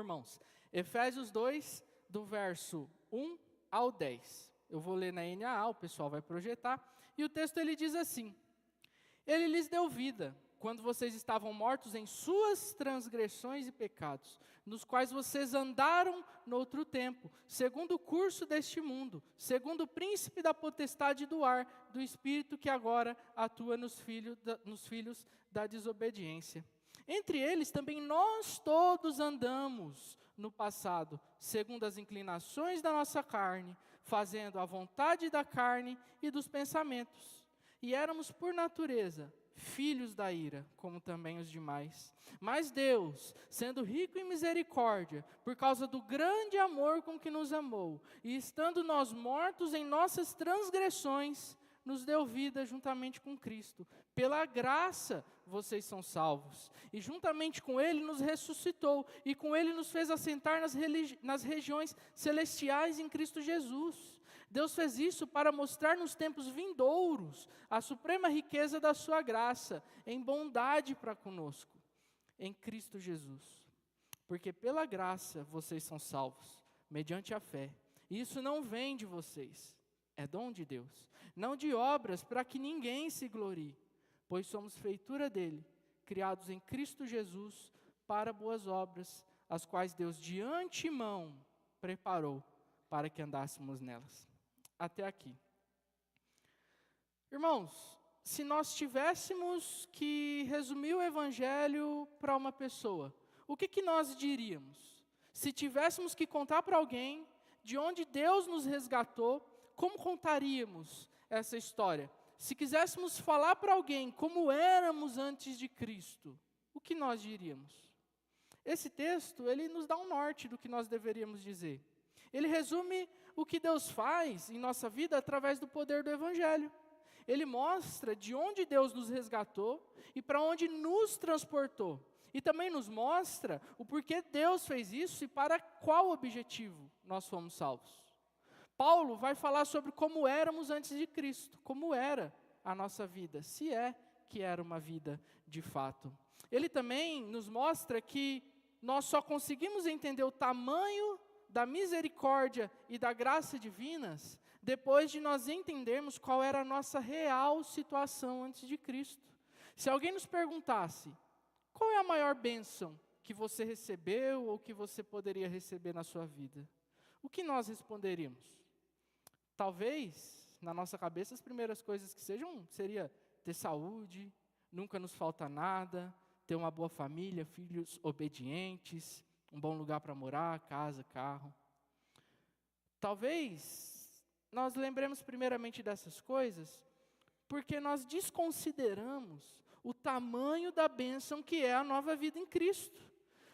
irmãos? Efésios 2, do verso 1 ao 10. Eu vou ler na NAA, o pessoal vai projetar. E o texto ele diz assim: Ele lhes deu vida, quando vocês estavam mortos em suas transgressões e pecados, nos quais vocês andaram no outro tempo, segundo o curso deste mundo, segundo o príncipe da potestade do ar, do espírito que agora atua nos filhos da desobediência. Entre eles também nós todos andamos no passado, segundo as inclinações da nossa carne, fazendo a vontade da carne e dos pensamentos. E éramos por natureza filhos da ira, como também os demais. Mas Deus, sendo rico em misericórdia, por causa do grande amor com que nos amou, e estando nós mortos em nossas transgressões, nos deu vida juntamente com Cristo. Pela graça vocês são salvos. E juntamente com Ele nos ressuscitou, e com Ele nos fez assentar nas regiões celestiais em Cristo Jesus. Deus fez isso para mostrar nos tempos vindouros a suprema riqueza da sua graça, em bondade para conosco, em Cristo Jesus. Porque pela graça vocês são salvos, mediante a fé. E isso não vem de vocês, é dom de Deus. Não de obras, para que ninguém se glorie, pois somos feitura dele, criados em Cristo Jesus para boas obras, as quais Deus de antemão preparou para que andássemos nelas. Até aqui. Irmãos, se nós tivéssemos que resumir o Evangelho para uma pessoa, o que nós diríamos? Se tivéssemos que contar para alguém de onde Deus nos resgatou, como contaríamos essa história? Se quiséssemos falar para alguém como éramos antes de Cristo, o que nós diríamos? Esse texto, ele nos dá um norte do que nós deveríamos dizer. Ele resume o que Deus faz em nossa vida através do poder do Evangelho. Ele mostra de onde Deus nos resgatou e para onde nos transportou. E também nos mostra o porquê Deus fez isso e para qual objetivo nós fomos salvos. Paulo vai falar sobre como éramos antes de Cristo, como era a nossa vida, se é que era uma vida de fato. Ele também nos mostra que nós só conseguimos entender o tamanho da misericórdia e da graça divinas depois de nós entendermos qual era a nossa real situação antes de Cristo. Se alguém nos perguntasse, qual é a maior bênção que você recebeu ou que você poderia receber na sua vida? O que nós responderíamos? Talvez, na nossa cabeça, as primeiras coisas que seria ter saúde, nunca nos falta nada, ter uma boa família, filhos obedientes, um bom lugar para morar, casa, carro. Talvez nós lembremos primeiramente dessas coisas porque nós desconsideramos o tamanho da bênção que é a nova vida em Cristo.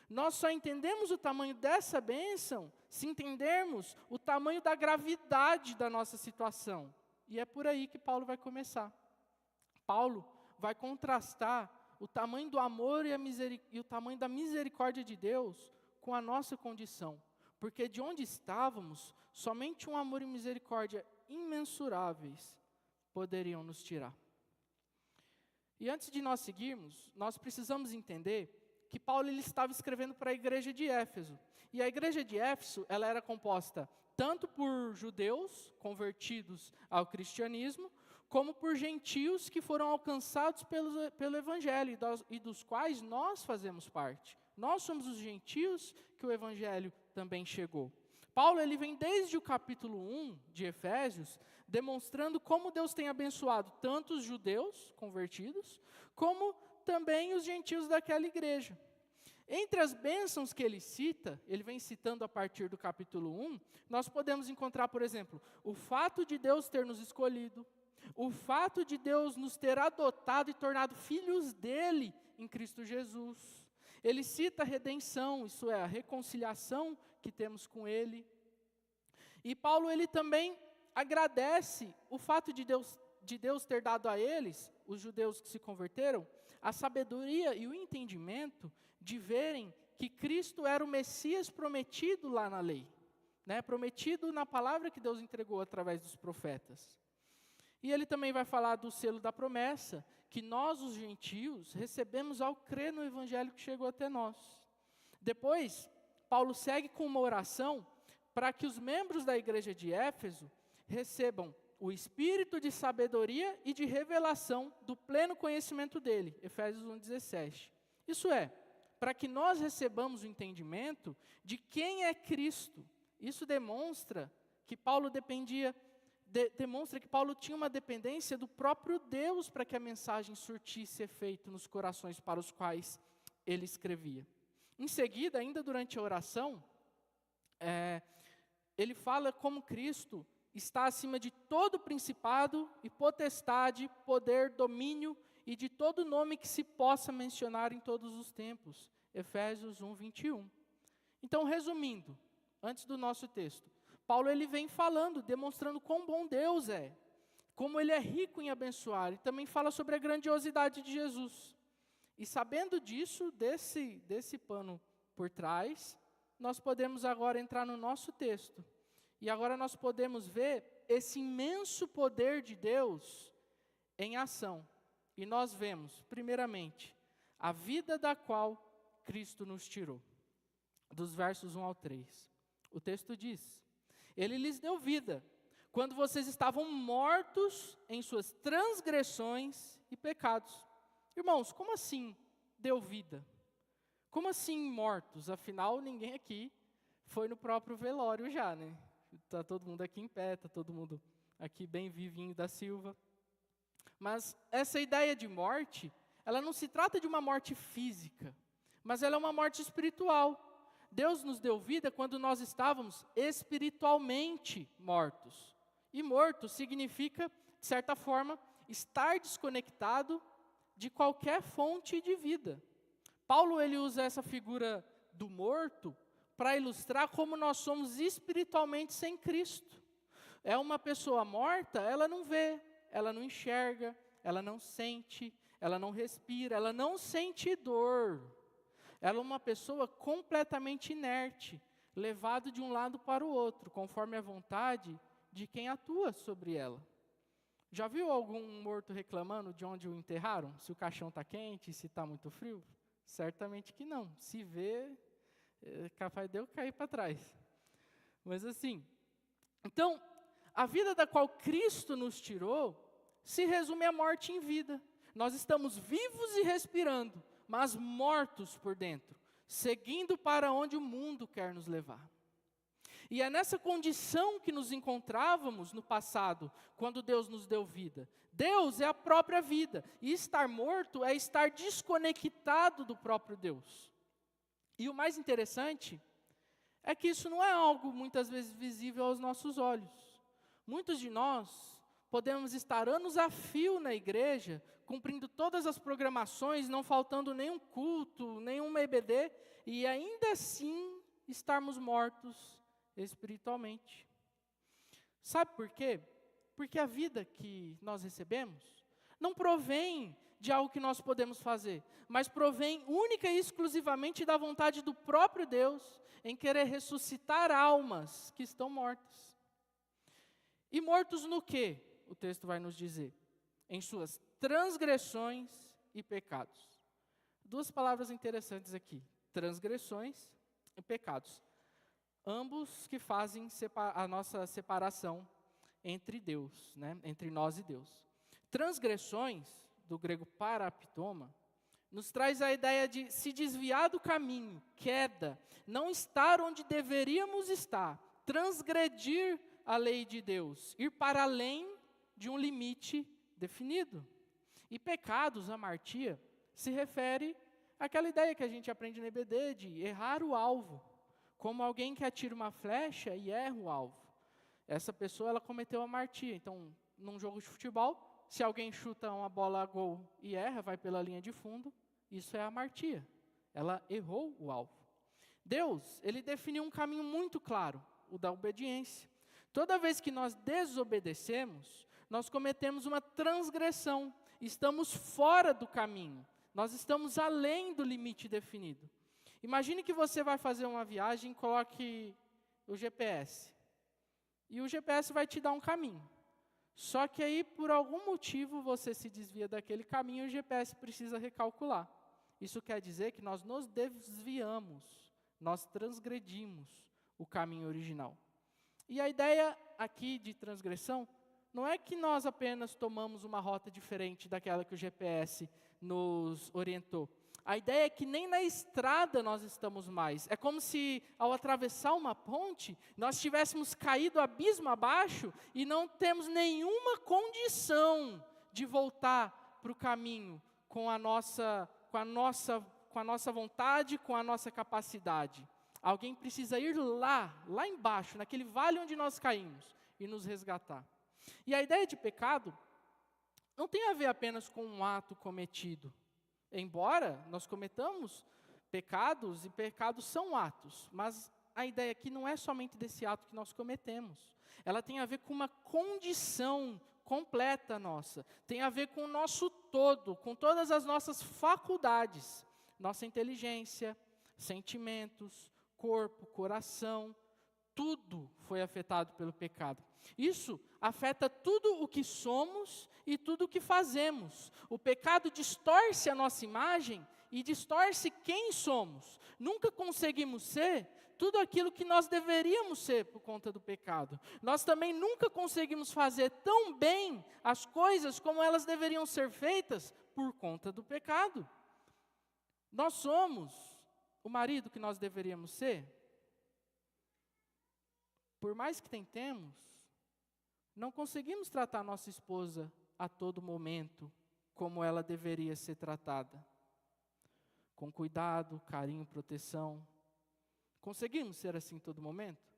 Nós só entendemos o tamanho dessa bênção se entendermos o tamanho da gravidade da nossa situação. E é por aí que Paulo vai começar. Paulo vai contrastar o tamanho do amor e o tamanho da misericórdia de Deus com a nossa condição. Porque de onde estávamos, somente um amor e misericórdia imensuráveis poderiam nos tirar. E antes de nós seguirmos, nós precisamos entender que Paulo ele estava escrevendo para a igreja de Éfeso. E a igreja de Éfeso, ela era composta tanto por judeus convertidos ao cristianismo, como por gentios que foram alcançados pelo Evangelho e dos quais nós fazemos parte. Nós somos os gentios que o Evangelho também chegou. Paulo ele vem desde o capítulo 1 de Efésios, demonstrando como Deus tem abençoado tanto os judeus convertidos, como também os gentios daquela igreja. Entre as bênçãos que ele cita, ele vem citando a partir do capítulo 1, nós podemos encontrar, por exemplo, o fato de Deus ter nos escolhido, o fato de Deus nos ter adotado e tornado filhos dele em Cristo Jesus. Ele cita a redenção, isso é, a reconciliação que temos com ele. E Paulo ele também agradece o fato de Deus ter dado a eles, os judeus que se converteram, a sabedoria e o entendimento de verem que Cristo era o Messias prometido lá na lei, né? Prometido na palavra que Deus entregou através dos profetas. E ele também vai falar do selo da promessa, que nós, os gentios, recebemos ao crer no evangelho que chegou até nós. Depois, Paulo segue com uma oração para que os membros da igreja de Éfeso recebam o espírito de sabedoria e de revelação do pleno conhecimento dele. Efésios 1:17. Isso é, para que nós recebamos o entendimento de quem é Cristo. Isso demonstra que Paulo demonstra que Paulo tinha uma dependência do próprio Deus para que a mensagem surtisse efeito nos corações para os quais ele escrevia. Em seguida, ainda durante a oração, ele fala como Cristo está acima de todo principado e potestade, poder, domínio e de todo nome que se possa mencionar em todos os tempos. Efésios 1:21. Então, resumindo, antes do nosso texto, Paulo ele vem falando, demonstrando quão bom Deus é, como ele é rico em abençoar, e também fala sobre a grandiosidade de Jesus. E sabendo disso, desse pano por trás, nós podemos agora entrar no nosso texto. E agora nós podemos ver esse imenso poder de Deus em ação. E nós vemos, primeiramente, a vida da qual Cristo nos tirou. Dos versos 1 ao 3. O texto diz: Ele lhes deu vida, quando vocês estavam mortos em suas transgressões e pecados. Irmãos, como assim deu vida? Como assim mortos? Afinal, ninguém aqui foi no próprio velório já, né? Está todo mundo aqui em pé, está todo mundo aqui bem vivinho da Silva. Mas essa ideia de morte, ela não se trata de uma morte física, mas ela é uma morte espiritual. Deus nos deu vida quando nós estávamos espiritualmente mortos. E morto significa, de certa forma, estar desconectado de qualquer fonte de vida. Paulo ele usa essa figura do morto para ilustrar como nós somos espiritualmente sem Cristo. É uma pessoa morta, ela não vê, ela não enxerga, ela não sente, ela não respira, ela não sente dor. Ela é uma pessoa completamente inerte, levado de um lado para o outro, conforme a vontade de quem atua sobre ela. Já viu algum morto reclamando de onde o enterraram? Se o caixão está quente, se está muito frio? Certamente que não. Se vê, é capaz de eu cair para trás. Mas assim, então, a vida da qual Cristo nos tirou se resume à morte em vida. Nós estamos vivos e respirando, mas mortos por dentro, seguindo para onde o mundo quer nos levar. E é nessa condição que nos encontrávamos no passado, quando Deus nos deu vida. Deus é a própria vida, e estar morto é estar desconectado do próprio Deus. E o mais interessante é que isso não é algo muitas vezes visível aos nossos olhos. Muitos de nós podemos estar anos a fio na igreja, cumprindo todas as programações, não faltando nenhum culto, nenhum EBD, e ainda assim estarmos mortos espiritualmente. Sabe por quê? Porque a vida que nós recebemos não provém de algo que nós podemos fazer, mas provém única e exclusivamente da vontade do próprio Deus em querer ressuscitar almas que estão mortas. E mortos no quê? O texto vai nos dizer: em suas transgressões e pecados. Duas palavras interessantes aqui: transgressões e pecados. Ambos que fazem a nossa separação entre Deus, né? Entre nós e Deus. Transgressões, do grego paraptoma, nos traz a ideia de se desviar do caminho, queda, não estar onde deveríamos estar, transgredir a lei de Deus, ir para além de um limite definido. E pecados, amartia, se refere àquela ideia que a gente aprende no EBD de errar o alvo, como alguém que atira uma flecha e erra o alvo. Essa pessoa, ela cometeu amartia. Então, num jogo de futebol, se alguém chuta uma bola a gol e erra, vai pela linha de fundo, isso é amartia. Ela errou o alvo. Deus, ele definiu um caminho muito claro, o da obediência. Toda vez que nós desobedecemos, nós cometemos uma transgressão, estamos fora do caminho, nós estamos além do limite definido. Imagine que você vai fazer uma viagem e coloque o GPS. E o GPS vai te dar um caminho. Só que aí, por algum motivo, você se desvia daquele caminho e o GPS precisa recalcular. Isso quer dizer que nós nos desviamos nós transgredimos o caminho original. E a ideia aqui de transgressão não é que nós apenas tomamos uma rota diferente daquela que o GPS nos orientou. A ideia é que nem na estrada nós estamos mais. É como se, ao atravessar uma ponte, nós tivéssemos caído abismo abaixo e não temos nenhuma condição de voltar para o caminho com a nossa vontade, com a nossa capacidade. Alguém precisa ir lá embaixo, naquele vale onde nós caímos, e nos resgatar. E a ideia de pecado não tem a ver apenas com um ato cometido. Embora nós cometamos pecados, e pecados são atos, mas a ideia aqui não é somente desse ato que nós cometemos. Ela tem a ver com uma condição completa nossa. Tem a ver com o nosso todo, com todas as nossas faculdades. Nossa inteligência, sentimentos, corpo, coração, tudo foi afetado pelo pecado. Isso afeta tudo o que somos e tudo o que fazemos. O pecado distorce a nossa imagem e distorce quem somos. Nunca conseguimos ser tudo aquilo que nós deveríamos ser por conta do pecado. Nós também nunca conseguimos fazer tão bem as coisas como elas deveriam ser feitas por conta do pecado. Nós somos o marido que nós deveríamos ser? Por mais que tentemos, não conseguimos tratar nossa esposa a todo momento como ela deveria ser tratada. Com cuidado, carinho, proteção. Conseguimos ser assim todo momento?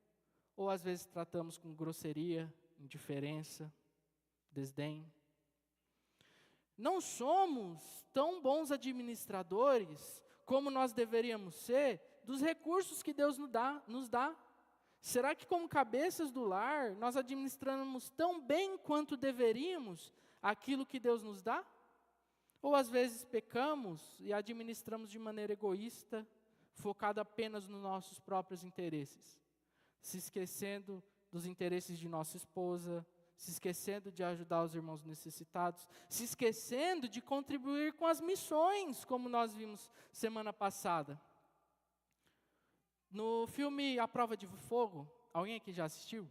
Ou às vezes tratamos com grosseria, indiferença, desdém? Não somos tão bons administradores como nós deveríamos ser dos recursos que Deus nos dá. Será que como cabeças do lar, nós administramos tão bem quanto deveríamos aquilo que Deus nos dá? Ou às vezes pecamos e administramos de maneira egoísta, focada apenas nos nossos próprios interesses, se esquecendo dos interesses de nossa esposa, se esquecendo de ajudar os irmãos necessitados, se esquecendo de contribuir com as missões, como nós vimos semana passada. No filme A Prova de Fogo, alguém aqui já assistiu?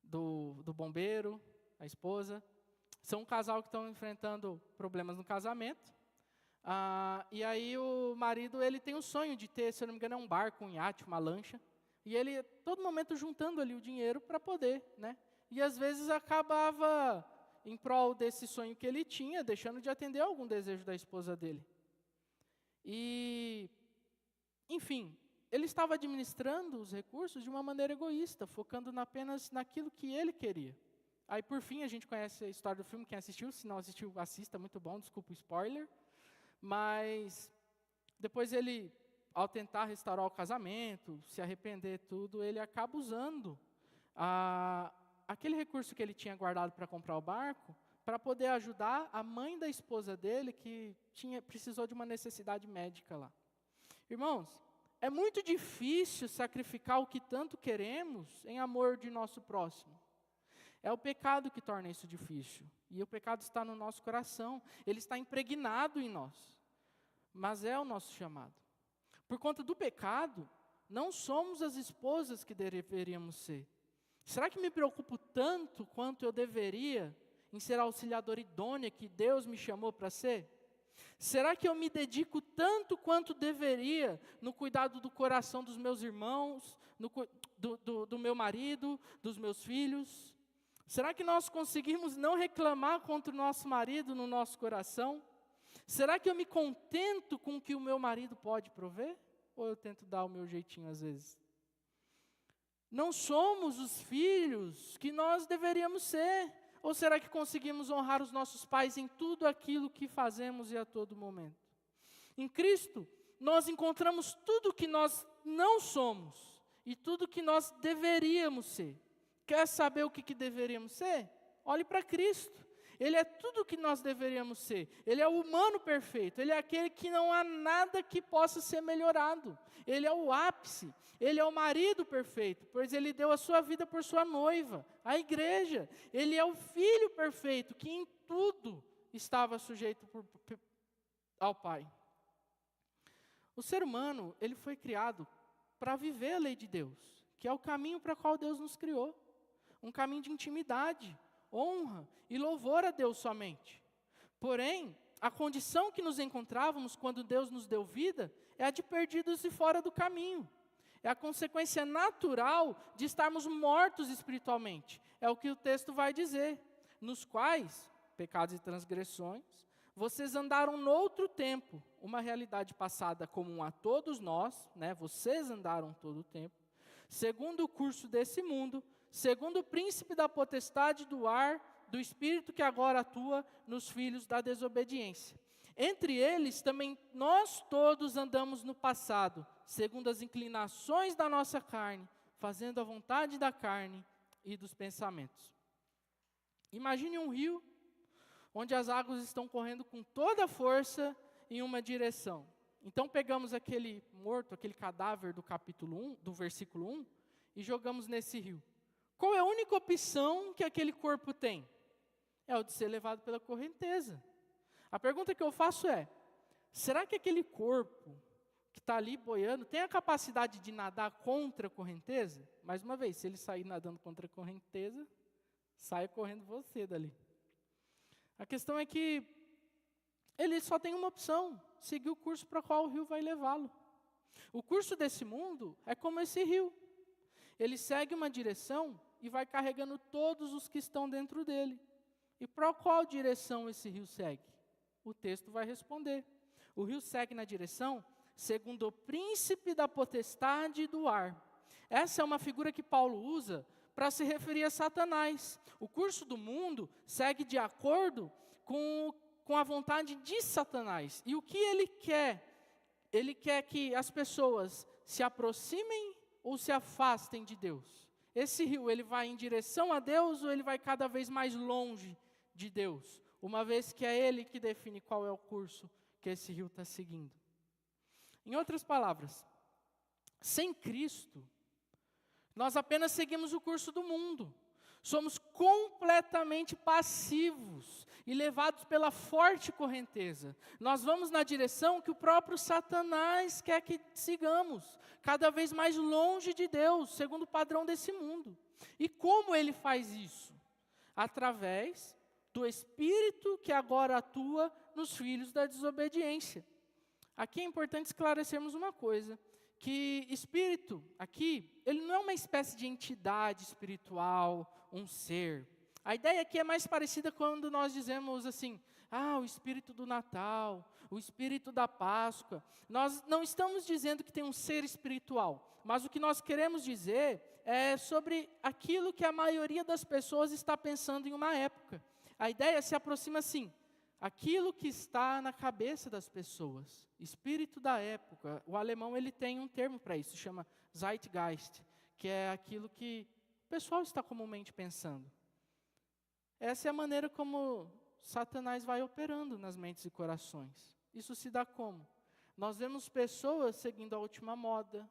Do bombeiro, a esposa. São um casal que estão enfrentando problemas no casamento. E aí o marido, ele tem o sonho de ter, se eu não me engano, um barco, um iate, uma lancha. E ele, todo momento, juntando ali o dinheiro para poder, né? E às vezes acabava, em prol desse sonho que ele tinha, deixando de atender algum desejo da esposa dele. E, enfim, ele estava administrando os recursos de uma maneira egoísta, focando apenas naquilo que ele queria. Aí, por fim, a gente conhece a história do filme, quem assistiu, se não assistiu, assista, muito bom, desculpa o spoiler. Mas, depois ele, ao tentar restaurar o casamento, se arrepender tudo, ele acaba usando aquele recurso que ele tinha guardado para comprar o barco, para poder ajudar a mãe da esposa dele, que precisou de uma necessidade médica lá. Irmãos, é muito difícil sacrificar o que tanto queremos em amor de nosso próximo. É o pecado que torna isso difícil. E o pecado está no nosso coração. Ele está impregnado em nós. Mas é o nosso chamado. Por conta do pecado, não somos as esposas que deveríamos ser. Será que me preocupo tanto quanto eu deveria em ser a auxiliadora idônea que Deus me chamou para ser? Será que eu me dedico tanto quanto deveria no cuidado do coração dos meus irmãos, do meu marido, dos meus filhos? Será que nós conseguimos não reclamar contra o nosso marido no nosso coração? Será que eu me contento com o que o meu marido pode prover? Ou eu tento dar o meu jeitinho às vezes? Não somos os filhos que nós deveríamos ser. Ou será que conseguimos honrar os nossos pais em tudo aquilo que fazemos e a todo momento? Em Cristo, nós encontramos tudo que nós não somos e tudo que nós deveríamos ser. Quer saber o que deveríamos ser? Olhe para Cristo. Ele é tudo o que nós deveríamos ser. Ele é o humano perfeito. Ele é aquele que não há nada que possa ser melhorado. Ele é o ápice. Ele é o marido perfeito, pois ele deu a sua vida por sua noiva, a igreja. Ele é o filho perfeito, que em tudo estava sujeito ao Pai. O ser humano, ele foi criado para viver a lei de Deus, que é o caminho para o qual Deus nos criou. Um caminho de intimidade, honra e louvor a Deus somente. Porém, a condição que nos encontrávamos quando Deus nos deu vida é a de perdidos e fora do caminho. É a consequência natural de estarmos mortos espiritualmente. É o que o texto vai dizer. Nos quais, pecados e transgressões, vocês andaram noutro tempo, uma realidade passada comum a todos nós, né? Vocês andaram todo o tempo, segundo o curso desse mundo, segundo o príncipe da potestade do ar, do espírito que agora atua nos filhos da desobediência. Entre eles também nós todos andamos no passado, segundo as inclinações da nossa carne, fazendo a vontade da carne e dos pensamentos. Imagine um rio onde as águas estão correndo com toda a força em uma direção. Então pegamos aquele morto, aquele cadáver do capítulo 1, do versículo 1, e jogamos nesse rio. Qual é a única opção que aquele corpo tem? É o de ser levado pela correnteza. A pergunta que eu faço é, será que aquele corpo que está ali boiando tem a capacidade de nadar contra a correnteza? Mais uma vez, se ele sair nadando contra a correnteza, sai correndo você dali. A questão é que ele só tem uma opção, seguir o curso para o qual o rio vai levá-lo. O curso desse mundo é como esse rio. Ele segue uma direção e vai carregando todos os que estão dentro dele. E para qual direção esse rio segue? O texto vai responder. O rio segue na direção segundo o príncipe da potestade do ar. Essa é uma figura que Paulo usa para se referir a Satanás. O curso do mundo segue de acordo com a vontade de Satanás. E o que ele quer? Ele quer que as pessoas se aproximem ou se afastem de Deus. Esse rio, ele vai em direção a Deus ou ele vai cada vez mais longe de Deus? Uma vez que é Ele que define qual é o curso que esse rio está seguindo. Em outras palavras, sem Cristo, nós apenas seguimos o curso do mundo. Somos completamente passivos e levados pela forte correnteza. Nós vamos na direção que o próprio Satanás quer que sigamos, cada vez mais longe de Deus, segundo o padrão desse mundo. E como ele faz isso? Através do Espírito que agora atua nos filhos da desobediência. Aqui é importante esclarecermos uma coisa, que Espírito, aqui, ele não é uma espécie de entidade espiritual, um ser. A ideia aqui é mais parecida quando nós dizemos assim, o Espírito do Natal, o Espírito da Páscoa. Nós não estamos dizendo que tem um ser espiritual, mas o que nós queremos dizer é sobre aquilo que a maioria das pessoas está pensando em uma época. A ideia se aproxima assim, aquilo que está na cabeça das pessoas, espírito da época. O alemão ele tem um termo para isso, chama Zeitgeist, que é aquilo que o pessoal está comumente pensando. Essa é a maneira como Satanás vai operando nas mentes e corações. Isso se dá como? Nós vemos pessoas seguindo a última moda,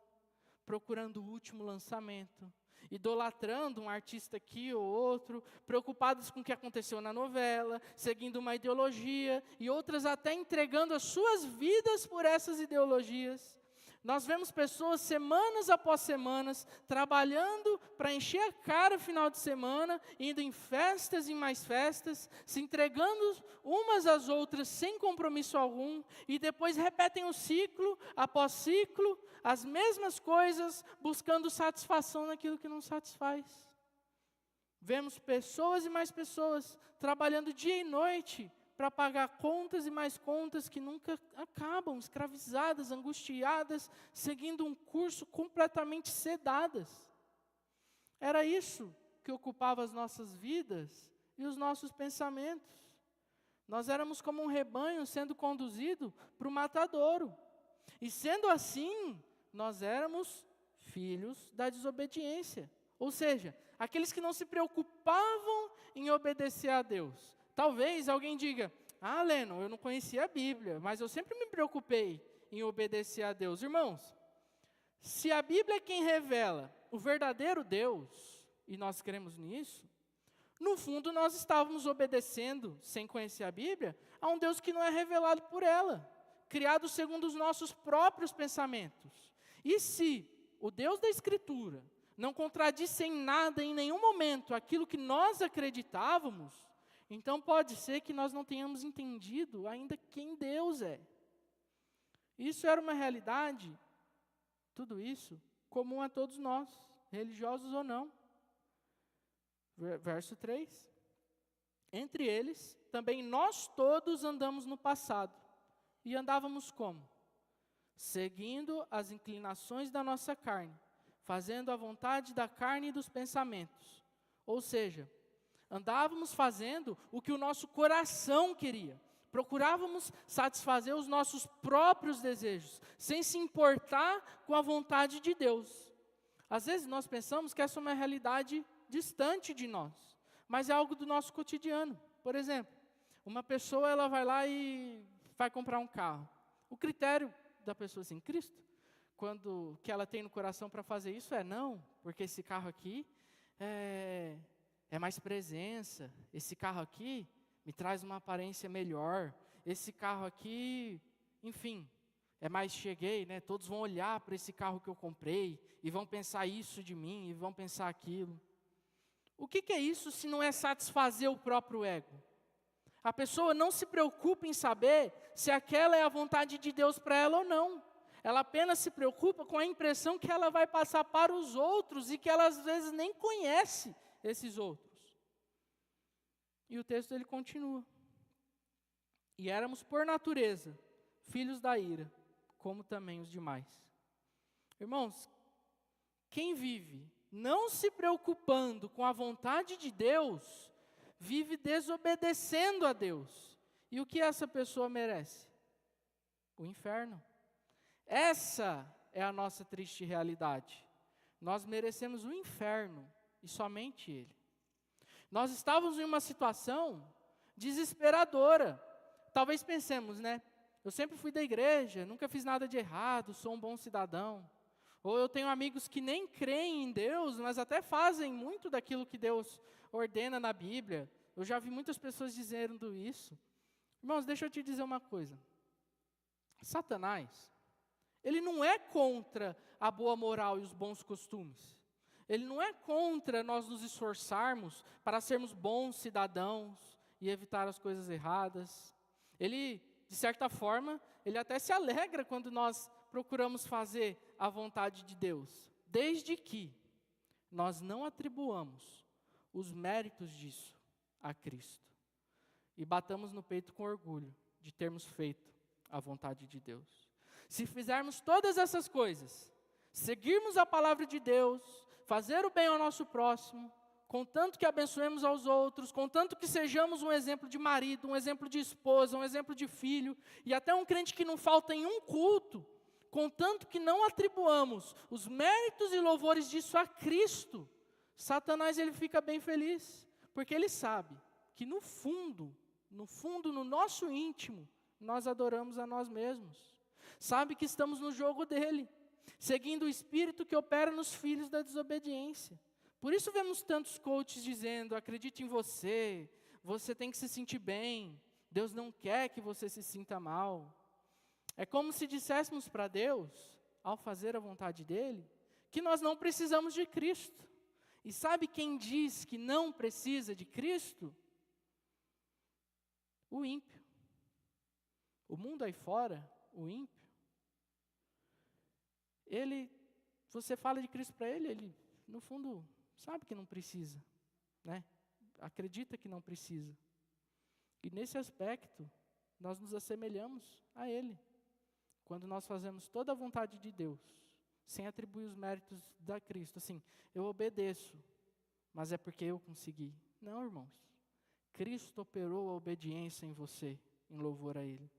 procurando o último lançamento, idolatrando um artista aqui ou outro, preocupados com o que aconteceu na novela, seguindo uma ideologia, e outras até entregando as suas vidas por essas ideologias. Nós vemos pessoas, semanas após semanas, trabalhando para encher a cara final de semana, indo em festas e mais festas, se entregando umas às outras sem compromisso algum, e depois repetem o ciclo após ciclo, as mesmas coisas, buscando satisfação naquilo que não satisfaz. Vemos pessoas e mais pessoas trabalhando dia e noite, para pagar contas e mais contas que nunca acabam, escravizadas, angustiadas, seguindo um curso completamente sedadas. Era isso que ocupava as nossas vidas e os nossos pensamentos. Nós éramos como um rebanho sendo conduzido para o matadouro. E sendo assim, nós éramos filhos da desobediência. Ou seja, aqueles que não se preocupavam em obedecer a Deus. Talvez alguém diga, Leno, eu não conhecia a Bíblia, mas eu sempre me preocupei em obedecer a Deus. Irmãos, se a Bíblia é quem revela o verdadeiro Deus, e nós cremos nisso, no fundo nós estávamos obedecendo, sem conhecer a Bíblia, a um Deus que não é revelado por ela, criado segundo os nossos próprios pensamentos. E se o Deus da Escritura não contradisse em nada, em nenhum momento, aquilo que nós acreditávamos, então pode ser que nós não tenhamos entendido ainda quem Deus é. Isso era uma realidade, tudo isso, comum a todos nós, religiosos ou não. Verso 3. Entre eles, também nós todos andamos no passado. E andávamos como? Seguindo as inclinações da nossa carne, fazendo a vontade da carne e dos pensamentos. Ou seja, andávamos fazendo o que o nosso coração queria. Procurávamos satisfazer os nossos próprios desejos, sem se importar com a vontade de Deus. Às vezes nós pensamos que essa é uma realidade distante de nós, mas é algo do nosso cotidiano. Por exemplo, uma pessoa ela vai lá e vai comprar um carro. O critério da pessoa assim, Cristo, quando que ela tem no coração para fazer isso não, porque esse carro aqui é mais presença, esse carro aqui me traz uma aparência melhor, esse carro aqui, enfim, é mais cheguei, né? Todos vão olhar para esse carro que eu comprei e vão pensar isso de mim e vão pensar aquilo. O que é isso se não é satisfazer o próprio ego? A pessoa não se preocupa em saber se aquela é a vontade de Deus para ela ou não. Ela apenas se preocupa com a impressão que ela vai passar para os outros e que ela às vezes nem conhece esses outros. E o texto ele continua. E éramos por natureza filhos da ira, como também os demais. Irmãos, quem vive não se preocupando com a vontade de Deus, vive desobedecendo a Deus. E o que essa pessoa merece? O inferno. Essa é a nossa triste realidade. Nós merecemos o inferno e somente Ele. Nós estávamos em uma situação desesperadora. Talvez pensemos, né? Eu sempre fui da igreja, nunca fiz nada de errado, sou um bom cidadão. Ou eu tenho amigos que nem creem em Deus, mas até fazem muito daquilo que Deus ordena na Bíblia. Eu já vi muitas pessoas dizendo isso. Irmãos, deixa eu te dizer uma coisa. Satanás, ele não é contra a boa moral e os bons costumes. Ele não é contra nós nos esforçarmos para sermos bons cidadãos e evitar as coisas erradas. Ele, de certa forma, ele até se alegra quando nós procuramos fazer a vontade de Deus, desde que nós não atribuamos os méritos disso a Cristo e batamos no peito com orgulho de termos feito a vontade de Deus. Se fizermos todas essas coisas, seguirmos a palavra de Deus, fazer o bem ao nosso próximo, contanto que abençoemos aos outros, contanto que sejamos um exemplo de marido, um exemplo de esposa, um exemplo de filho, e até um crente que não falta em um culto, contanto que não atribuamos os méritos e louvores disso a Cristo, Satanás ele fica bem feliz, porque ele sabe que no fundo, no nosso íntimo, nós adoramos a nós mesmos. Sabe que estamos no jogo dele, seguindo o espírito que opera nos filhos da desobediência. Por isso vemos tantos coaches dizendo, acredite em você, você tem que se sentir bem, Deus não quer que você se sinta mal. É como se disséssemos para Deus, ao fazer a vontade dele, que nós não precisamos de Cristo. E sabe quem diz que não precisa de Cristo? O ímpio. O mundo aí fora, o ímpio, você fala de Cristo para ele, no fundo, sabe que não precisa, né? Acredita que não precisa. E nesse aspecto, nós nos assemelhamos a ele. Quando nós fazemos toda a vontade de Deus, sem atribuir os méritos da Cristo, assim, eu obedeço, mas é porque eu consegui. Não, irmãos. Cristo operou a obediência em você, em louvor a Ele.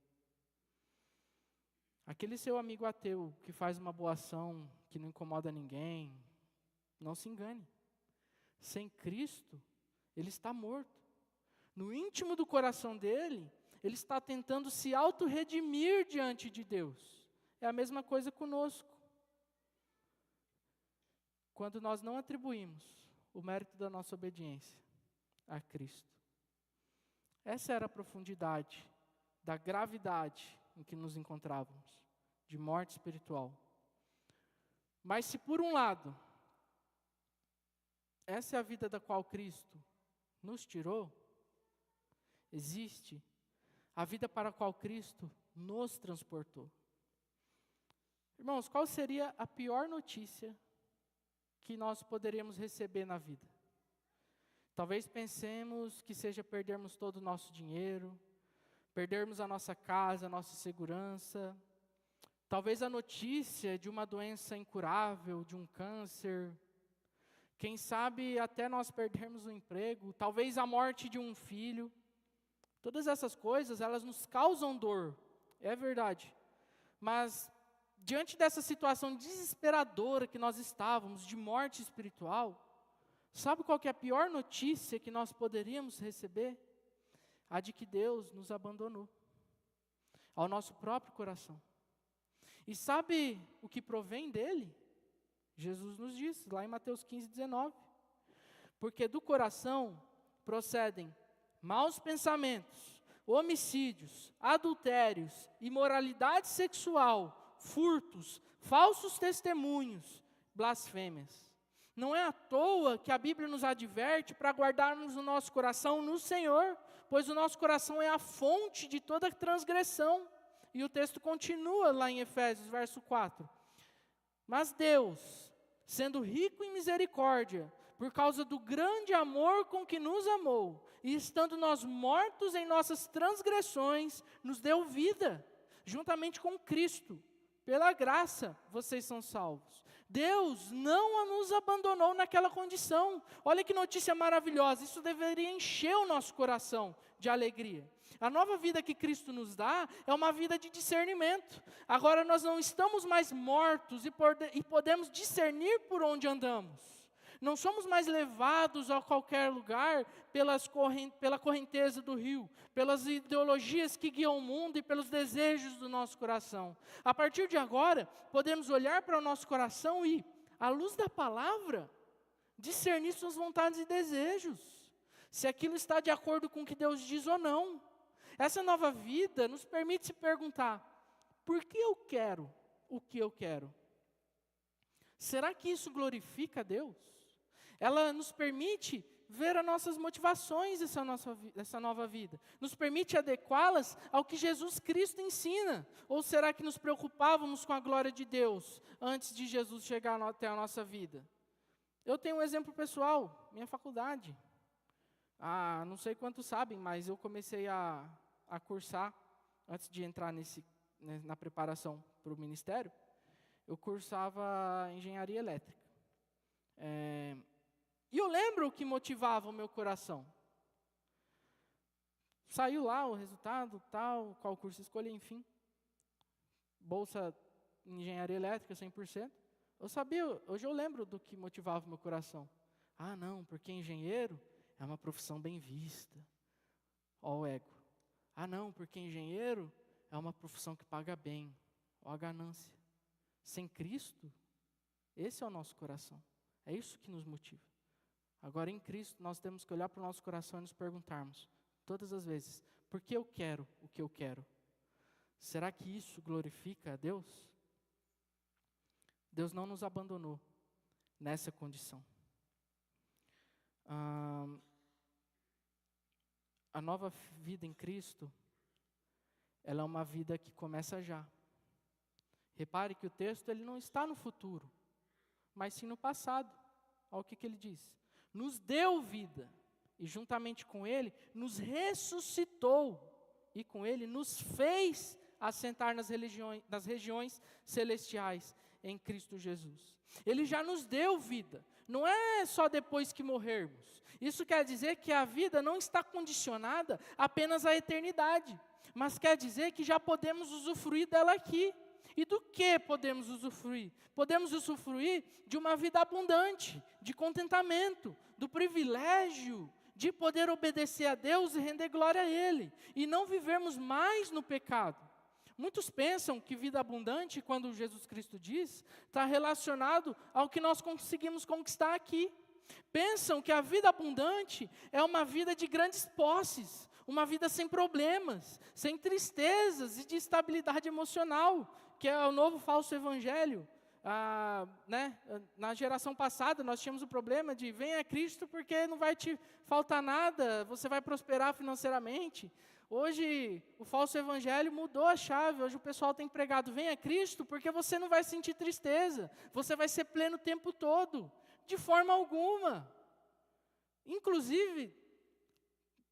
Aquele seu amigo ateu que faz uma boa ação, que não incomoda ninguém, não se engane. Sem Cristo, ele está morto. No íntimo do coração dele, ele está tentando se auto-redimir diante de Deus. É a mesma coisa conosco. Quando nós não atribuímos o mérito da nossa obediência a Cristo. Essa era a profundidade da gravidade em que nos encontrávamos, de morte espiritual. Mas se por um lado, essa é a vida da qual Cristo nos tirou, existe a vida para a qual Cristo nos transportou. Irmãos, qual seria a pior notícia que nós poderíamos receber na vida? Talvez pensemos que seja perdermos todo o nosso dinheiro, perdermos a nossa casa, a nossa segurança. Talvez a notícia de uma doença incurável, de um câncer. Quem sabe até nós perdermos o emprego. Talvez a morte de um filho. Todas essas coisas, elas nos causam dor. É verdade. Mas, diante dessa situação desesperadora que nós estávamos, de morte espiritual, sabe qual que é a pior notícia que nós poderíamos receber? A de que Deus nos abandonou. Ao nosso próprio coração. E sabe o que provém dele? Jesus nos disse, lá em Mateus 15, 19. Porque do coração procedem maus pensamentos, homicídios, adultérios, imoralidade sexual, furtos, falsos testemunhos, blasfêmias. Não é à toa que a Bíblia nos adverte para guardarmos o nosso coração no Senhor, pois o nosso coração é a fonte de toda transgressão. E o texto continua lá em Efésios, verso 4. Mas Deus, sendo rico em misericórdia, por causa do grande amor com que nos amou, e estando nós mortos em nossas transgressões, nos deu vida, juntamente com Cristo. Pela graça, vocês são salvos. Deus não nos abandonou naquela condição. Olha que notícia maravilhosa, isso deveria encher o nosso coração de alegria. A nova vida que Cristo nos dá é uma vida de discernimento. Agora nós não estamos mais mortos e podemos discernir por onde andamos. Não somos mais levados a qualquer lugar pela correnteza do rio, pelas ideologias que guiam o mundo e pelos desejos do nosso coração. A partir de agora, podemos olhar para o nosso coração e, à luz da palavra, discernir suas vontades e desejos. Se aquilo está de acordo com o que Deus diz ou não. Essa nova vida nos permite se perguntar, por que eu quero o que eu quero? Será que isso glorifica a Deus? Ela nos permite ver as nossas motivações dessa nova vida. Nos permite adequá-las ao que Jesus Cristo ensina. Ou será que nos preocupávamos com a glória de Deus antes de Jesus chegar até a nossa vida? Eu tenho um exemplo pessoal, minha faculdade. Não sei quantos sabem, mas eu comecei a cursar, antes de entrar na preparação para o ministério, eu cursava engenharia elétrica. E eu lembro o que motivava o meu coração. Saiu lá o resultado, tal, qual curso escolher, enfim. Bolsa em engenharia elétrica, 100%. Hoje eu lembro do que motivava o meu coração. Não, porque engenheiro é uma profissão bem vista. Ó o ego. Não, porque engenheiro é uma profissão que paga bem. Ó a ganância. Sem Cristo, esse é o nosso coração. É isso que nos motiva. Agora, em Cristo, nós temos que olhar para o nosso coração e nos perguntarmos, todas as vezes, por que eu quero o que eu quero? Será que isso glorifica a Deus? Deus não nos abandonou nessa condição. A nova vida em Cristo, ela é uma vida que começa já. Repare que o texto ele não está no futuro, mas sim no passado. Olha o que ele diz. Nos deu vida, e juntamente com Ele, nos ressuscitou, e com Ele nos fez assentar nas regiões celestiais em Cristo Jesus. Ele já nos deu vida, não é só depois que morrermos. Isso quer dizer que a vida não está condicionada apenas à eternidade, mas quer dizer que já podemos usufruir dela aqui. E do que podemos usufruir? Podemos usufruir de uma vida abundante, de contentamento, do privilégio de poder obedecer a Deus e render glória a Ele, e não vivermos mais no pecado. Muitos pensam que vida abundante, quando Jesus Cristo diz, está relacionado ao que nós conseguimos conquistar aqui. Pensam que a vida abundante é uma vida de grandes posses, uma vida sem problemas, sem tristezas e de estabilidade emocional, que é o novo falso evangelho Na geração passada nós tínhamos o problema de venha a Cristo porque não vai te faltar nada, você vai prosperar financeiramente. Hoje o falso evangelho mudou a chave, hoje o pessoal tem pregado venha a Cristo porque você não vai sentir tristeza, você vai ser pleno o tempo todo, de forma alguma. Inclusive,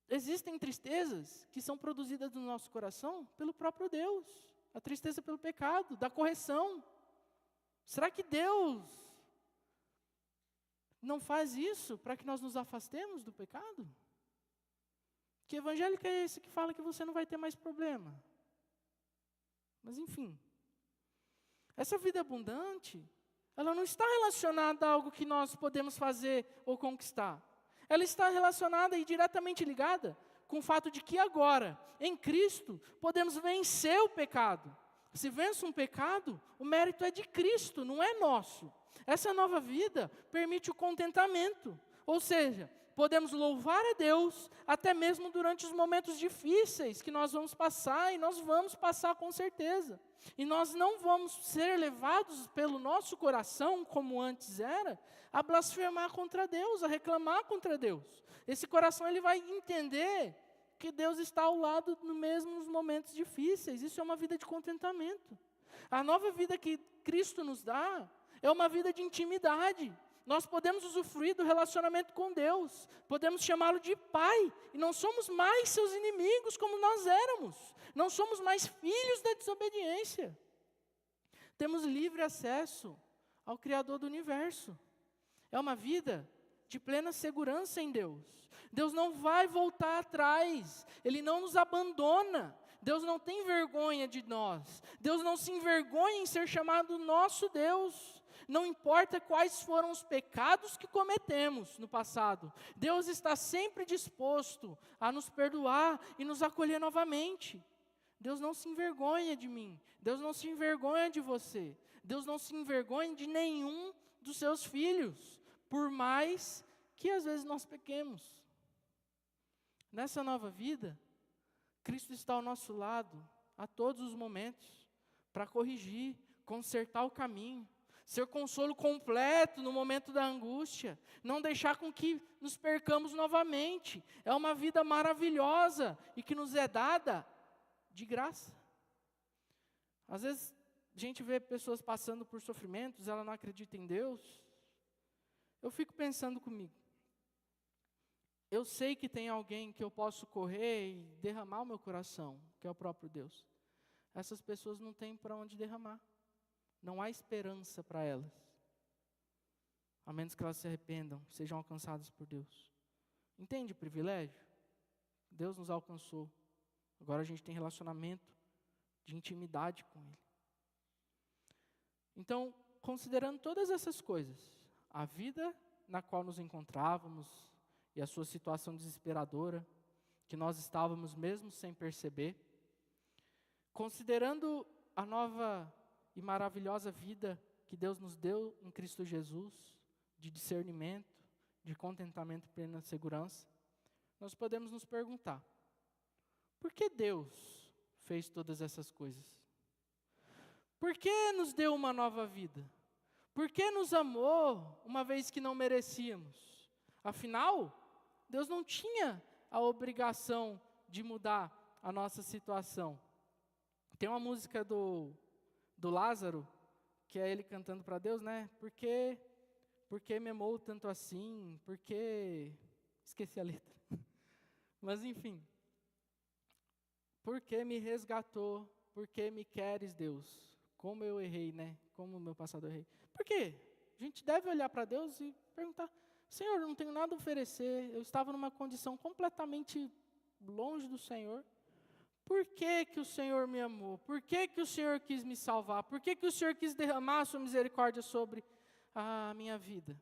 existem tristezas que são produzidas no nosso coração pelo próprio Deus, a tristeza pelo pecado, da correção. Será que Deus não faz isso para que nós nos afastemos do pecado? Que evangélico é esse que fala que você não vai ter mais problema? Mas enfim, essa vida abundante, ela não está relacionada a algo que nós podemos fazer ou conquistar. Ela está relacionada e diretamente ligada com o fato de que agora, em Cristo, podemos vencer o pecado. Se vence um pecado, o mérito é de Cristo, não é nosso. Essa nova vida permite o contentamento, ou seja, podemos louvar a Deus até mesmo durante os momentos difíceis que nós vamos passar, e nós vamos passar com certeza. E nós não vamos ser levados pelo nosso coração, como antes era, a blasfemar contra Deus, a reclamar contra Deus. Esse coração ele vai entender que Deus está ao lado mesmo nos momentos difíceis. Isso é uma vida de contentamento. A nova vida que Cristo nos dá é uma vida de intimidade. Nós podemos usufruir do relacionamento com Deus, podemos chamá-lo de Pai, e não somos mais seus inimigos como nós éramos, não somos mais filhos da desobediência. Temos livre acesso ao Criador do universo. É uma vida de plena segurança em Deus. Deus não vai voltar atrás, Ele não nos abandona, Deus não tem vergonha de nós, Deus não se envergonha em ser chamado nosso Deus. Não importa quais foram os pecados que cometemos no passado, Deus está sempre disposto a nos perdoar e nos acolher novamente. Deus não se envergonha de mim, Deus não se envergonha de você, Deus não se envergonha de nenhum dos seus filhos, por mais que às vezes nós pequemos. Nessa nova vida, Cristo está ao nosso lado a todos os momentos, para corrigir, consertar o caminho, ser consolo completo no momento da angústia, não deixar com que nos percamos novamente. É uma vida maravilhosa e que nos é dada de graça. Às vezes, a gente vê pessoas passando por sofrimentos, ela não acredita em Deus. Eu fico pensando comigo, eu sei que tem alguém que eu posso correr e derramar o meu coração, que é o próprio Deus. Essas pessoas não têm para onde derramar. Não há esperança para elas. A menos que elas se arrependam, sejam alcançadas por Deus. Entende o privilégio? Deus nos alcançou. Agora a gente tem relacionamento de intimidade com Ele. Então, considerando todas essas coisas, a vida na qual nos encontrávamos e a sua situação desesperadora, que nós estávamos mesmo sem perceber, considerando a nova e maravilhosa vida que Deus nos deu em Cristo Jesus, de discernimento, de contentamento e plena segurança, nós podemos nos perguntar, por que Deus fez todas essas coisas? Por que nos deu uma nova vida? Por que nos amou uma vez que não merecíamos? Afinal, Deus não tinha a obrigação de mudar a nossa situação. Tem uma música do Lázaro, que é ele cantando para Deus, né? Por que me amou tanto assim? Por que... Esqueci a letra. Mas enfim. Por que me resgatou? Por que me queres, Deus? Como eu errei, né? Como o meu passado eu errei. Por quê? A gente deve olhar para Deus e perguntar, Senhor, eu não tenho nada a oferecer, eu estava numa condição completamente longe do Senhor. Por que que o Senhor me amou? Por que que o Senhor quis me salvar? Por que que o Senhor quis derramar a sua misericórdia sobre a minha vida?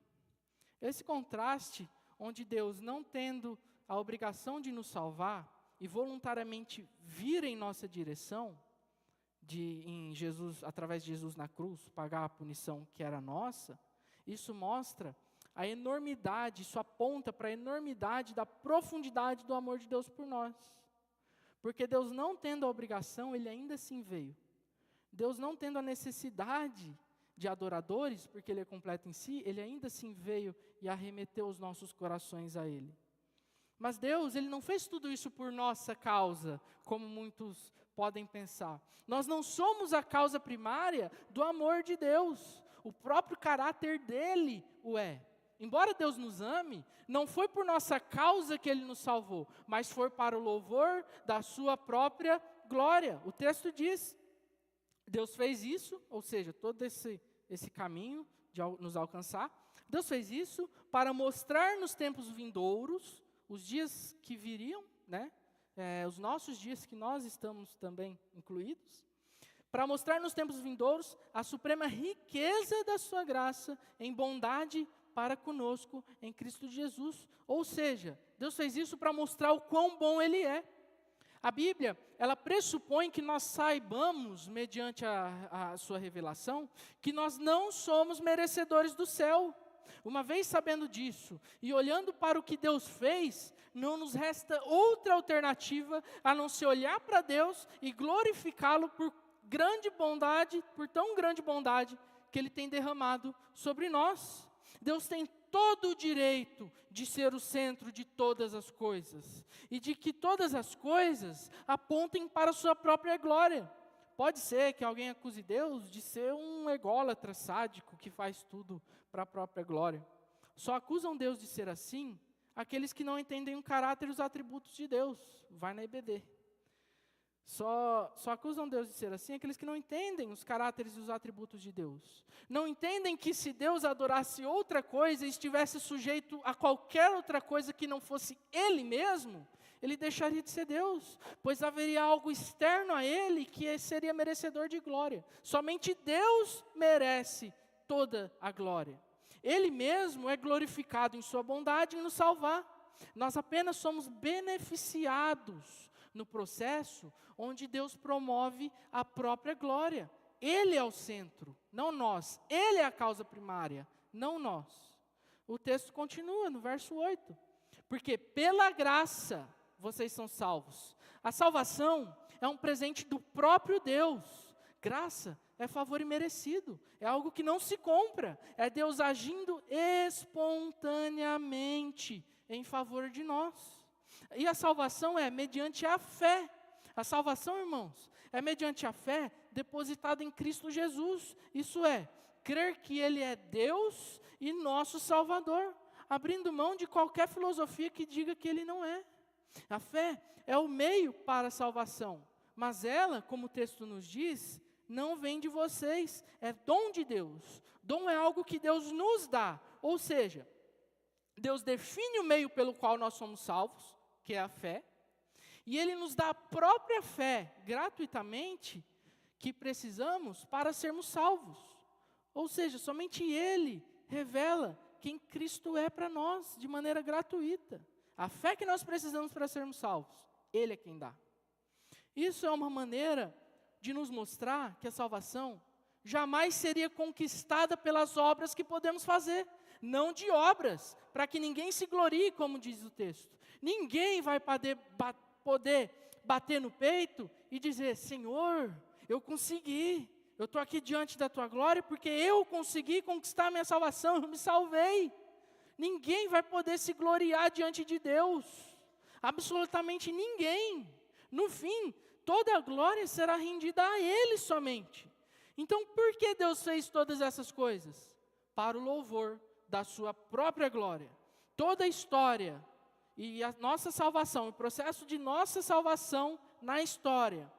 Esse contraste, onde Deus, não tendo a obrigação de nos salvar, e voluntariamente vir em nossa direção, em Jesus, através de Jesus na cruz, pagar a punição que era nossa, isso mostra a enormidade, isso aponta para a enormidade da profundidade do amor de Deus por nós. Porque Deus não tendo a obrigação, Ele ainda assim veio. Deus não tendo a necessidade de adoradores, porque Ele é completo em si, Ele ainda assim veio e arremeteu os nossos corações a Ele. Mas Deus, Ele não fez tudo isso por nossa causa, como muitos podem pensar. Nós não somos a causa primária do amor de Deus. O próprio caráter dEle o é. Embora Deus nos ame, não foi por nossa causa que Ele nos salvou, mas foi para o louvor da sua própria glória. O texto diz, Deus fez isso, ou seja, todo esse caminho de nos alcançar, Deus fez isso para mostrar nos tempos vindouros, os dias que viriam, né? Os nossos dias que nós estamos também incluídos, para mostrar nos tempos vindouros a suprema riqueza da sua graça em bondade para conosco em Cristo Jesus. Ou seja, Deus fez isso para mostrar o quão bom Ele é. A Bíblia, ela pressupõe que nós saibamos, mediante a sua revelação, que nós não somos merecedores do céu. Uma vez sabendo disso, e olhando para o que Deus fez, não nos resta outra alternativa, a não ser olhar para Deus e glorificá-lo por grande bondade, por tão grande bondade, que Ele tem derramado sobre nós. Deus tem todo o direito de ser o centro de todas as coisas, e de que todas as coisas apontem para a sua própria glória. Pode ser que alguém acuse Deus de ser um ególatra sádico que faz tudo para a própria glória. Só acusam Deus de ser assim aqueles que não entendem o caráter e os atributos de Deus. Vai na EBD. Só acusam Deus de ser assim aqueles que não entendem os caráteres e os atributos de Deus. Não entendem que se Deus adorasse outra coisa e estivesse sujeito a qualquer outra coisa que não fosse Ele mesmo, Ele deixaria de ser Deus, pois haveria algo externo a Ele que seria merecedor de glória. Somente Deus merece toda a glória. Ele mesmo é glorificado em sua bondade em nos salvar. Nós apenas somos beneficiados no processo onde Deus promove a própria glória. Ele é o centro, não nós. Ele é a causa primária, não nós. O texto continua no verso 8. Porque pela graça vocês são salvos. A salvação é um presente do próprio Deus. Graça é favor imerecido, é algo que não se compra, é Deus agindo espontaneamente em favor de nós. E a salvação é mediante a fé. A salvação, irmãos, é mediante a fé depositada em Cristo Jesus. Isso é, crer que Ele é Deus e nosso Salvador, abrindo mão de qualquer filosofia que diga que Ele não é. A fé é o meio para a salvação, mas ela, como o texto nos diz, não vem de vocês, é dom de Deus. Dom é algo que Deus nos dá, ou seja, Deus define o meio pelo qual nós somos salvos, que é a fé, e Ele nos dá a própria fé, gratuitamente, que precisamos para sermos salvos. Ou seja, somente Ele revela quem Cristo é para nós, de maneira gratuita. A fé que nós precisamos para sermos salvos, Ele é quem dá. Isso é uma maneira de nos mostrar que a salvação jamais seria conquistada pelas obras que podemos fazer, não de obras, para que ninguém se glorie, como diz o texto. Ninguém vai poder bater no peito e dizer, Senhor, eu consegui, eu estou aqui diante da Tua glória porque eu consegui conquistar a minha salvação, eu me salvei. Ninguém vai poder se gloriar diante de Deus, absolutamente ninguém. No fim, toda a glória será rendida a Ele somente. Então, por que Deus fez todas essas coisas? Para o louvor da sua própria glória. Toda a história e a nossa salvação, o processo de nossa salvação na história,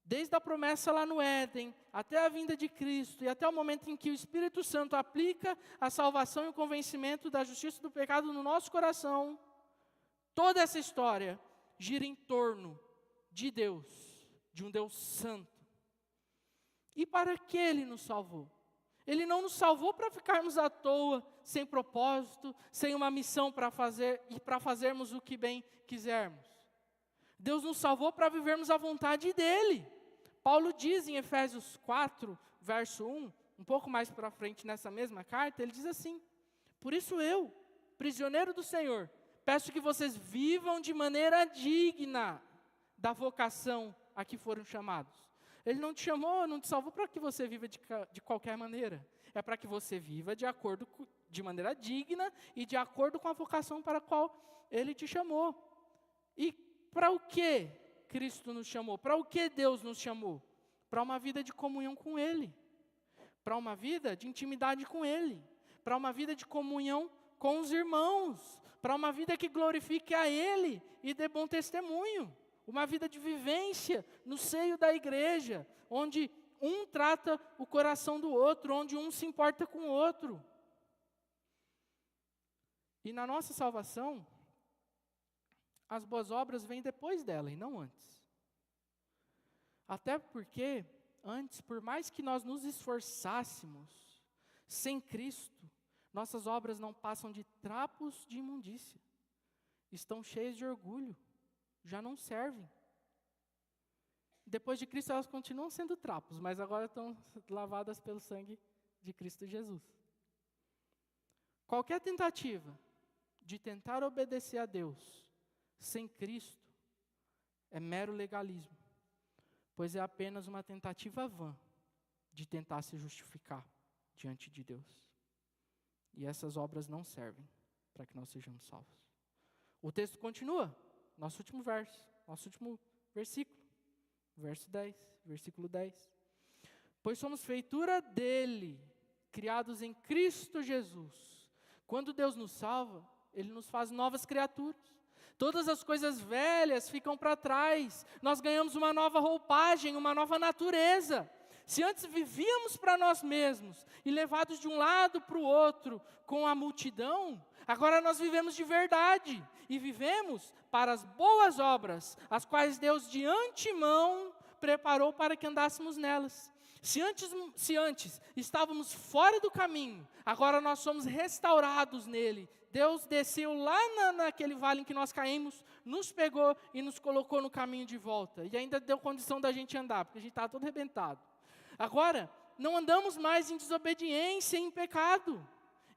desde a promessa lá no Éden, até a vinda de Cristo, e até o momento em que o Espírito Santo aplica a salvação e o convencimento da justiça e do pecado no nosso coração, toda essa história gira em torno de Deus, de um Deus santo. E para que Ele nos salvou? Ele não nos salvou para ficarmos à toa, sem propósito, sem uma missão para fazer e para fazermos o que bem quisermos. Deus nos salvou para vivermos a vontade dEle. Paulo diz em Efésios 4, verso 1, um pouco mais para frente nessa mesma carta, ele diz assim: por isso eu, prisioneiro do Senhor, peço que vocês vivam de maneira digna da vocação a que foram chamados. Ele não te chamou, não te salvou para que você viva de qualquer maneira. É para que você viva de maneira digna e de acordo com a vocação para a qual Ele te chamou. E para o que Cristo nos chamou? Para o que Deus nos chamou? Para uma vida de comunhão com Ele. Para uma vida de intimidade com Ele. Para uma vida de comunhão com os irmãos. Para uma vida que glorifique a Ele e dê bom testemunho. Uma vida de vivência no seio da igreja, onde um trata o coração do outro, onde um se importa com o outro. E na nossa salvação, as boas obras vêm depois dela e não antes. Até porque, antes, por mais que nós nos esforçássemos, sem Cristo, nossas obras não passam de trapos de imundícia. Estão cheias de orgulho, já não servem. Depois de Cristo, elas continuam sendo trapos, mas agora estão lavadas pelo sangue de Cristo Jesus. Qualquer tentativa de tentar obedecer a Deus sem Cristo é mero legalismo, pois é apenas uma tentativa vã de tentar se justificar diante de Deus. E essas obras não servem para que nós sejamos salvos. O texto continua, nosso último verso, nosso último versículo, verso 10, versículo 10. Pois somos feitura dele, criados em Cristo Jesus. Quando Deus nos salva, Ele nos faz novas criaturas. Todas as coisas velhas ficam para trás. Nós ganhamos uma nova roupagem, uma nova natureza. Se antes vivíamos para nós mesmos e levados de um lado para o outro com a multidão, agora nós vivemos de verdade e vivemos para as boas obras, as quais Deus de antemão preparou para que andássemos nelas. Se antes estávamos fora do caminho, agora nós somos restaurados nele. Deus desceu lá naquele vale em que nós caímos, nos pegou e nos colocou no caminho de volta. E ainda deu condição da gente andar, porque a gente estava todo arrebentado. Agora, não andamos mais em desobediência, em pecado.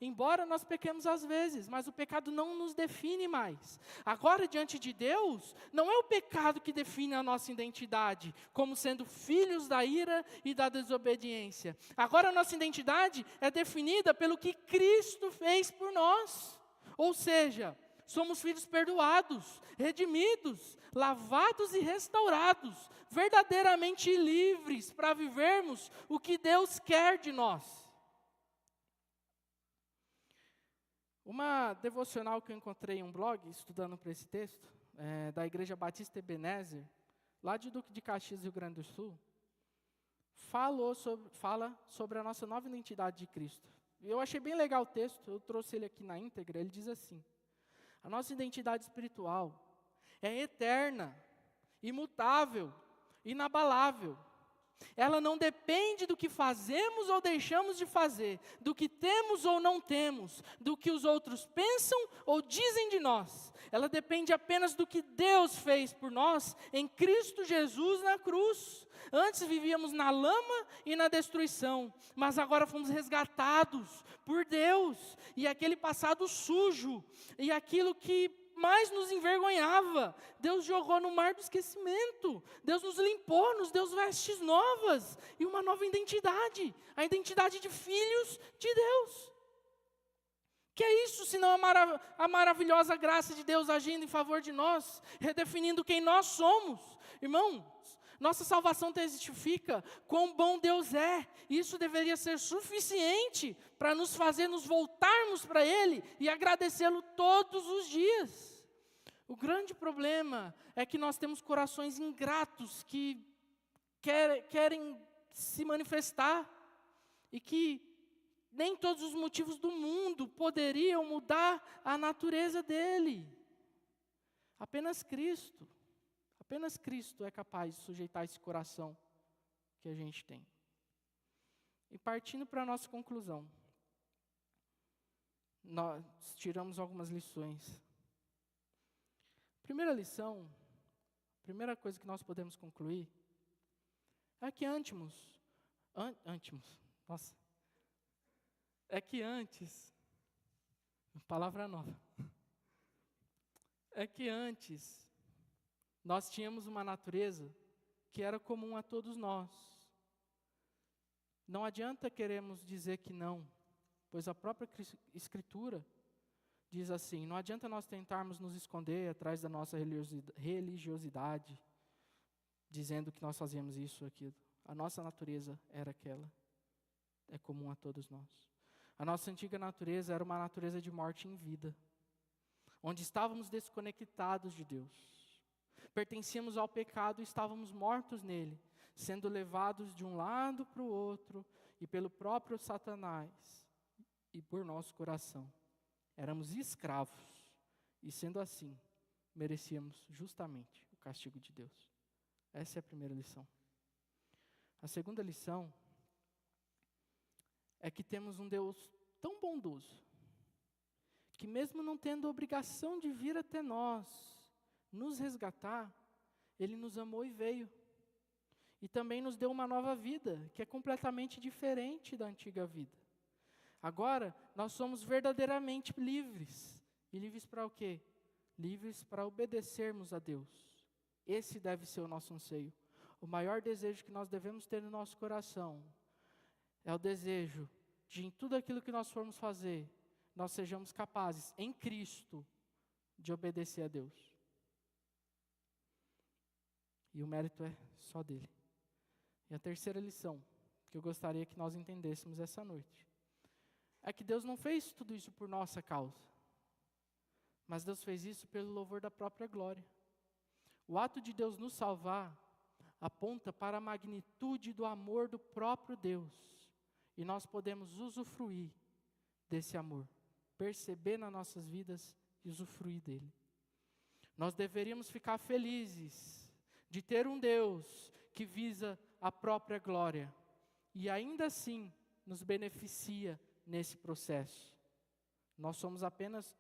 Embora nós pequemos às vezes, mas o pecado não nos define mais. Agora, diante de Deus, não é o pecado que define a nossa identidade, como sendo filhos da ira e da desobediência. Agora, a nossa identidade é definida pelo que Cristo fez por nós. Ou seja, somos filhos perdoados, redimidos, lavados e restaurados, verdadeiramente livres para vivermos o que Deus quer de nós. Uma devocional que eu encontrei em um blog, estudando para esse texto, da Igreja Batista Ebenezer, lá de Duque de Caxias, Rio Grande do Sul, fala sobre a nossa nova identidade de Cristo. Eu achei bem legal o texto, eu trouxe ele aqui na íntegra. Ele diz assim: a nossa identidade espiritual é eterna, imutável, inabalável. Ela não depende do que fazemos ou deixamos de fazer, do que temos ou não temos, do que os outros pensam ou dizem de nós. Ela depende apenas do que Deus fez por nós em Cristo Jesus na cruz. Antes vivíamos na lama e na destruição, mas agora fomos resgatados por Deus. E aquele passado sujo, e aquilo que mais nos envergonhava, Deus jogou no mar do esquecimento. Deus nos limpou, nos deu vestes novas e uma nova identidade, a identidade de filhos de Deus. Que é isso senão a maravilhosa graça de Deus agindo em favor de nós, redefinindo quem nós somos. Irmãos, nossa salvação testifica quão bom Deus é. Isso deveria ser suficiente para nos fazer nos voltarmos para Ele e agradecê-lo todos os dias. O grande problema é que nós temos corações ingratos que querem se manifestar e que nem todos os motivos do mundo poderiam mudar a natureza dele. Apenas Cristo é capaz de sujeitar esse coração que a gente tem. E partindo para a nossa conclusão, nós tiramos algumas lições. Primeira lição, primeira coisa que nós podemos concluir, é que palavra nova, é que antes nós tínhamos uma natureza que era comum a todos nós. Não adianta queremos dizer que não, pois a própria Escritura diz assim, não adianta nós tentarmos nos esconder atrás da nossa religiosidade, dizendo que nós fazíamos isso ou aquilo. A nossa natureza era aquela, é comum a todos nós. A nossa antiga natureza era uma natureza de morte em vida, onde estávamos desconectados de Deus. Pertencíamos ao pecado e estávamos mortos nele, sendo levados de um lado para o outro e pelo próprio Satanás e por nosso coração. Éramos escravos e, sendo assim, merecíamos justamente o castigo de Deus. Essa é a primeira lição. A segunda lição é que temos um Deus tão bondoso, que mesmo não tendo obrigação de vir até nós, nos resgatar, Ele nos amou e veio. E também nos deu uma nova vida, que é completamente diferente da antiga vida. Agora, nós somos verdadeiramente livres. E livres para o quê? Livres para obedecermos a Deus. Esse deve ser o nosso anseio. O maior desejo que nós devemos ter no nosso coração é o desejo de, em tudo aquilo que nós formos fazer, nós sejamos capazes, em Cristo, de obedecer a Deus. E o mérito é só dele. E a terceira lição, que eu gostaria que nós entendêssemos essa noite, é que Deus não fez tudo isso por nossa causa, mas Deus fez isso pelo louvor da própria glória. O ato de Deus nos salvar aponta para a magnitude do amor do próprio Deus, e nós podemos usufruir desse amor, perceber nas nossas vidas e usufruir dele. Nós deveríamos ficar felizes de ter um Deus que visa a própria glória e ainda assim nos beneficia nesse processo. Nós somos apenas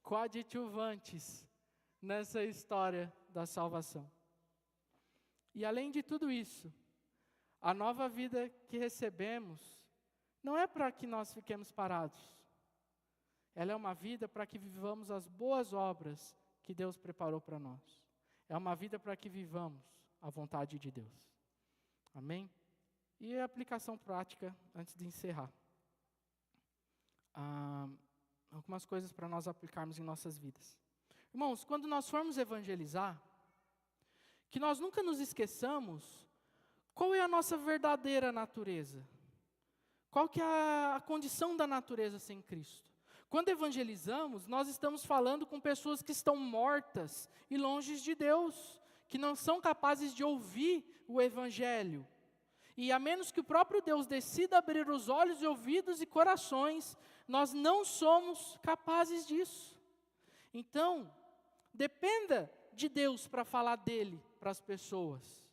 coadjuvantes nessa história da salvação. E além de tudo isso, a nova vida que recebemos não é para que nós fiquemos parados. Ela é uma vida para que vivamos as boas obras que Deus preparou para nós. É uma vida para que vivamos a vontade de Deus. Amém? E a aplicação prática, antes de encerrar. Algumas coisas para nós aplicarmos em nossas vidas. Irmãos, quando nós formos evangelizar, que nós nunca nos esqueçamos qual é a nossa verdadeira natureza. Qual que é a condição da natureza sem Cristo. Quando evangelizamos, nós estamos falando com pessoas que estão mortas e longe de Deus, que não são capazes de ouvir o Evangelho. E a menos que o próprio Deus decida abrir os olhos e ouvidos e corações, nós não somos capazes disso. Então, dependa de Deus para falar dele para as pessoas.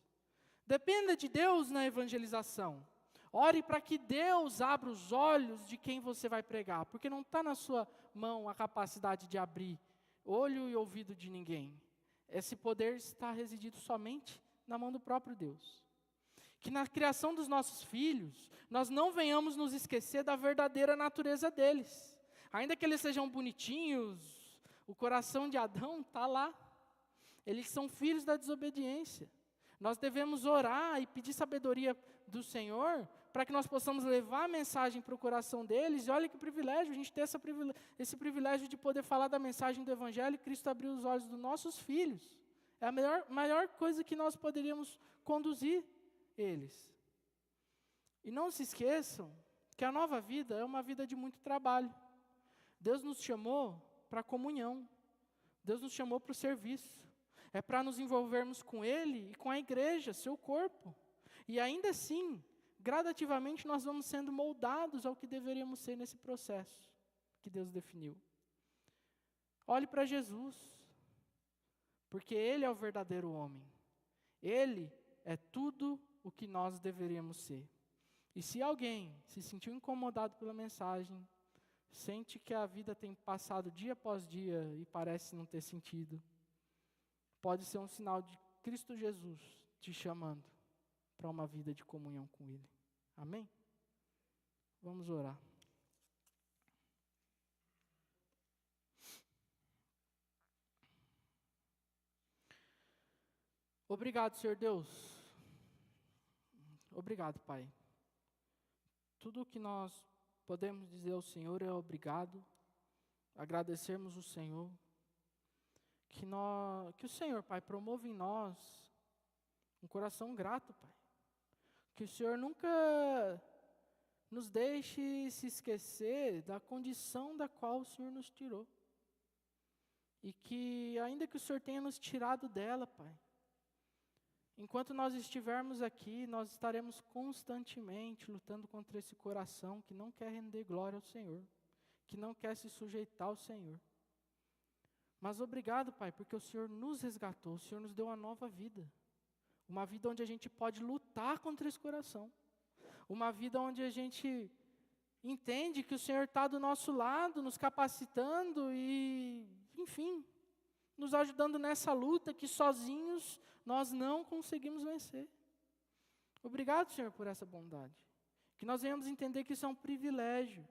Dependa de Deus na evangelização. Ore para que Deus abra os olhos de quem você vai pregar, porque não está na sua mão a capacidade de abrir olho e ouvido de ninguém. Esse poder está residido somente na mão do próprio Deus. Que na criação dos nossos filhos, nós não venhamos nos esquecer da verdadeira natureza deles. Ainda que eles sejam bonitinhos, o coração de Adão está lá. Eles são filhos da desobediência. Nós devemos orar e pedir sabedoria do Senhor para que nós possamos levar a mensagem para o coração deles. E olha que privilégio, a gente ter esse privilégio de poder falar da mensagem do Evangelho e Cristo abriu os olhos dos nossos filhos. É a maior coisa que nós poderíamos conduzir eles. E não se esqueçam que a nova vida é uma vida de muito trabalho. Deus nos chamou para a comunhão. Deus nos chamou para o serviço. É para nos envolvermos com Ele e com a igreja, seu corpo. E ainda assim, gradativamente nós vamos sendo moldados ao que deveríamos ser nesse processo que Deus definiu. Olhe para Jesus, porque Ele é o verdadeiro homem. Ele é tudo o que nós deveríamos ser. E se alguém se sentiu incomodado pela mensagem, sente que a vida tem passado dia após dia e parece não ter sentido, pode ser um sinal de Cristo Jesus te chamando para uma vida de comunhão com Ele. Amém? Vamos orar. Obrigado, Senhor Deus. Obrigado, Pai. Tudo o que nós podemos dizer ao Senhor é obrigado. Agradecermos o Senhor. Que o Senhor, Pai, promova em nós um coração grato, Pai. Que o Senhor nunca nos deixe se esquecer da condição da qual o Senhor nos tirou. E que, ainda que o Senhor tenha nos tirado dela, Pai, enquanto nós estivermos aqui, nós estaremos constantemente lutando contra esse coração que não quer render glória ao Senhor, que não quer se sujeitar ao Senhor. Mas obrigado, Pai, porque o Senhor nos resgatou, o Senhor nos deu uma nova vida. Uma vida onde a gente pode lutar contra esse coração. Uma vida onde a gente entende que o Senhor está do nosso lado, nos capacitando e, enfim, nos ajudando nessa luta que sozinhos nós não conseguimos vencer. Obrigado, Senhor, por essa bondade. Que nós venhamos entender que isso é um privilégio.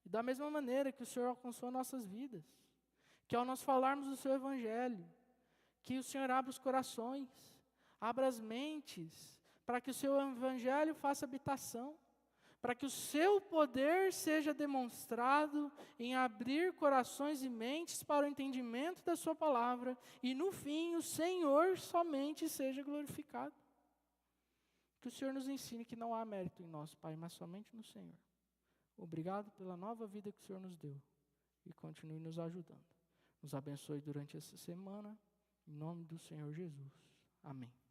E da mesma maneira que o Senhor alcançou nossas vidas. Que ao nós falarmos do Seu Evangelho, que o Senhor abra os corações, abra as mentes, para que o Seu Evangelho faça habitação, para que o Seu poder seja demonstrado em abrir corações e mentes para o entendimento da Sua palavra, e no fim o Senhor somente seja glorificado. Que o Senhor nos ensine que não há mérito em nós, Pai, mas somente no Senhor. Obrigado pela nova vida que o Senhor nos deu, e continue nos ajudando. Nos abençoe durante essa semana, em nome do Senhor Jesus. Amém.